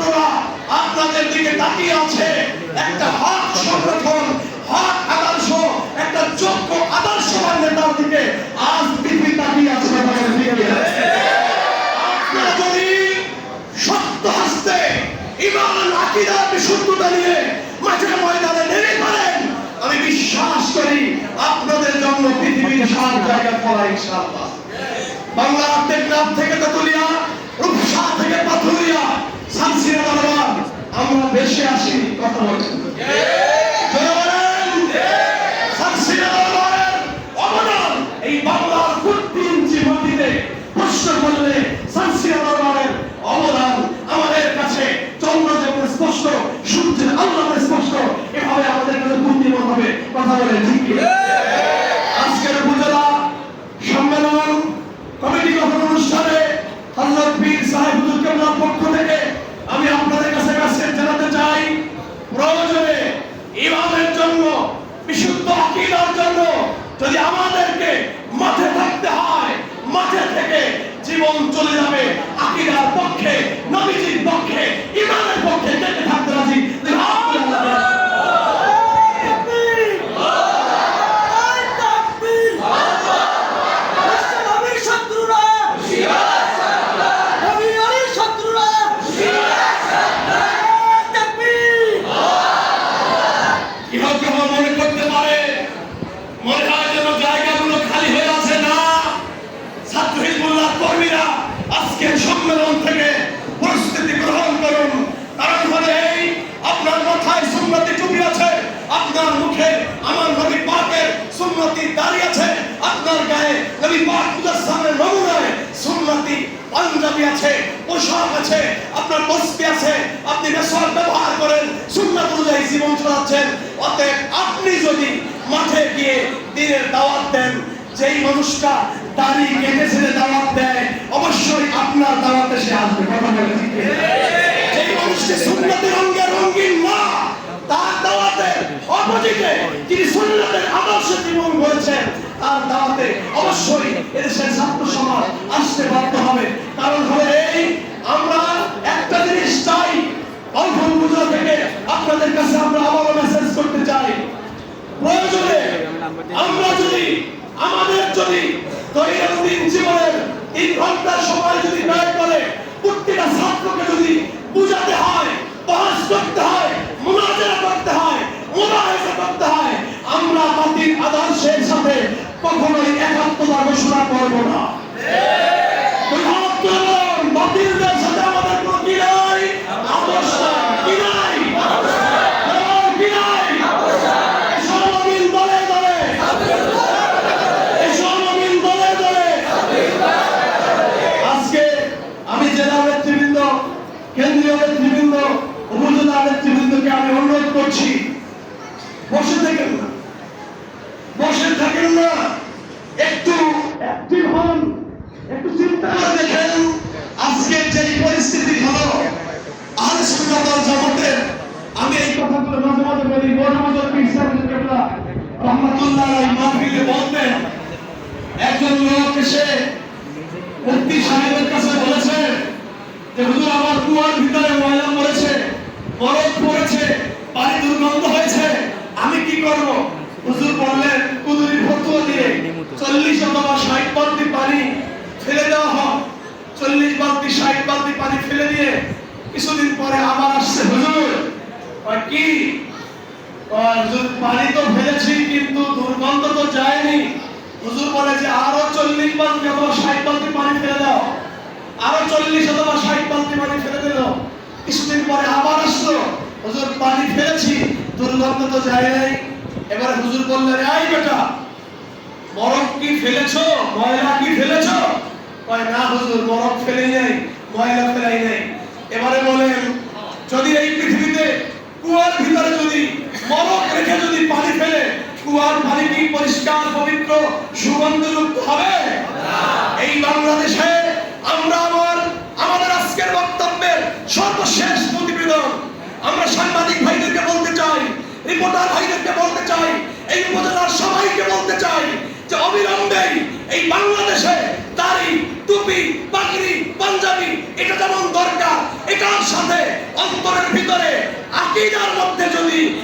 ছাত্ররা আপনাদের দিকে তাকিয়ে আছে। একটা হক সংগঠন, হক আদর্শ, একটা যোগ্য আদর্শবান নেতার দিকে আজ পৃথিবী তাকিয়ে আছে। আপনারা যদি সত্য হস্তে ঈমান আকীদা বিশুদ্ধতা নিয়ে মাঠে ময়দানে নেমে পড়েন, আমি বিশ্বাস করি আপনাদের জন্য পৃথিবীর সব জায়গা খোলা ইনশাআল্লাহ। বাংলার টেকনাফ থেকে তেতুলিয়া, রূপসা থেকে পাথুরিয়া, সানসিরা দরবার আমরা বেশি আসি কথা বলছি। সানসিরা দরবারের অবদান এই বাংলার 40 ইঞ্চি মাটিতে প্রশ্ন করলে সানসিরা দরবারের অবদান আমাদের কাছে চন্দ্র যেমন স্পষ্ট, সূর্যের আলো স্পষ্ট, এভাবে আমাদের কাছে বুদ্ধিমান হবে কথা বলে ঠিক কি? আজকের উপজেলা সম্মেলন কমিটি গঠন অনুষ্ঠানে হযরত পীর সাহেব হুজুর কেবলার পক্ষ থেকে আমি আপনাদের কাছে মেসেজ জানাতে চাই, প্রয়োজনে ইমানের জন্য, বিশুদ্ধ আকীদার জন্য যদি আমাদেরকে মাঠে থাকতে হয়, মাঠে থেকে জীবন চলে যাবে। আকীদার পক্ষে, নবীজির পক্ষে, ইমানের পক্ষে কে থাকতে রাজি? আজকের সম্মেলন থেকে প্রস্তুতি গ্রহণ করুন। কারণ হলে এই আপনার মাথায় সুন্নতি টুপি আছে, আপনার মুখে আমার নবী পাকের সুন্নতি দাড়ি আছে, আপনার গায়ে নবী পাক মুজাসসামের নমুনায় সুন্নতি পাঞ্জাবি আছে, পোশাক আছে, আপনার তসবিহ আছে, আপনি মেসওয়াক ব্যবহার করেন, সুন্নাত অনুযায়ী জীবন চালাচ্ছেন। অতএব আপনি যদি মাঠে গিয়ে দ্বীনের দাওয়াত দেন, যেই মানুষটা দাড়ি কেটে ছেড়ে দাওয়াত দেয় অবশ্যই আপনার দাওয়াতে সে আসবে কথা বলে ঠিক। যেই মানুষটি সুন্নতের রঙে রঙিন না, তার দাওয়াতে অপোজিটে যিনি সুন্নতের আদর্শে জীবন গড়েছেন তার দাওয়াতে অবশ্যই এদেশের ছাত্র সমাজ আসতে বাধ্য হবে। কারণ হলো এই, আমরা একটা জিনিস চাই, অল্প পুজো থেকে আপনাদের কাছে আমরা আবারও মেসেজ করতে চাই, প্রয়োজনে আমরা যদি আমাদের যদি দৈনন্দিন জীবনের 3 ঘন্টা সময় যদি ব্যয় করে প্রত্যেকটা ছাত্রকে যদি বুঝাতে হয়, বহস করতে হয়, মুনাজারা করতে হয়, মুনাজারা করতে হয়, আমরা বাতিল আদর্শের সাথে কখনোই একাত্মতা ঘোষণা করব না। বাতিলদের সাথে আমাদের কোনো কি নাই, আদর্শ কি নাই, কি নাই। কেন্দ্রীয় নেতৃবৃন্দ, উপজেলা নেতৃবৃন্দকে আমি অনুরোধ করছি, বসে থাকেন না, বসে থাকেন না, একটু অ্যাক্টিভ হন, একটু চিন্তা করে দেখেন আজকের যে পরিস্থিতি হলো আহলে সুন্নাত ওয়াল জামাতের। আমি এই কথাগুলো মাঝে মাঝে বলি, বড় পীর সাহেব কেবলা রহমাতুল্লাহ আলাইহি মাহফিলে বলতেন, একজন লোক এসে মুফতি সাহেবের কাছে বলেছে যে হুজুর আমার কুয়ার ভিতরে ময়লা পড়েছে, বরফ পড়েছে, পানি দুর্গন্ধ হয়েছে, আমি কি করব? হুজুর বললেন কুদুরির ফতোয়া দিয়ে 40 অথবা 60 বালতি পানি ফেলে দেওয়া হোক। 40 বালতি 60 বালতি পানি ফেলে দিয়ে কিছুদিন পরে আবার আসছে, হুজুর কি? হুজুর পানি তো ফেলেছি কিন্তু দুর্গন্ধ তো যায়নি। হুজুর বলে যে আরো 40 বালতি অথবা 60 বালতি পানি ফেলে দাও। আরো 40 অথবা 60 বালতি পানি ফেলে দিল। কিছুদিন পরে আবার আসলো, হুজুর পানি ফেলেছি দুর্গন্ধ তো যায় নাই। এবারে হুজুর বললেন, এই বেটা বরফ কি ফেলেছো, ময়লা কি ফেলেছো? কয় না হুজুর বরফ ফেলে নাই, ময়লা ফেলাই নাই। এবারে বলেন যদি এই পৃথিবীতে কুয়ার ভিতরে যদি বরফ রেখে যদি পানি ফেলে, কুয়ার পানি কি পরিষ্কার পবিত্র সুগন্ধযুক্ত হবে? এই বাংলাদেশে আমরা আমাদের আজকের বক্তব্যের সর্বশেষ প্রতিবেদন আমরা সাংবাদিক ভাইদেরকে বলতে চাই, রিপোর্টার ভাইদেরকে বলতে চাই, এই উপজেলার সবাইকে বলতে চাই যে অবিলম্বে এই বাংলাদেশে দাড়ি, টুপি, পাগড়ি, পাঞ্জাবি এটা যেমন দরকার, এটার সাথে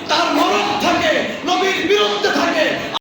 তার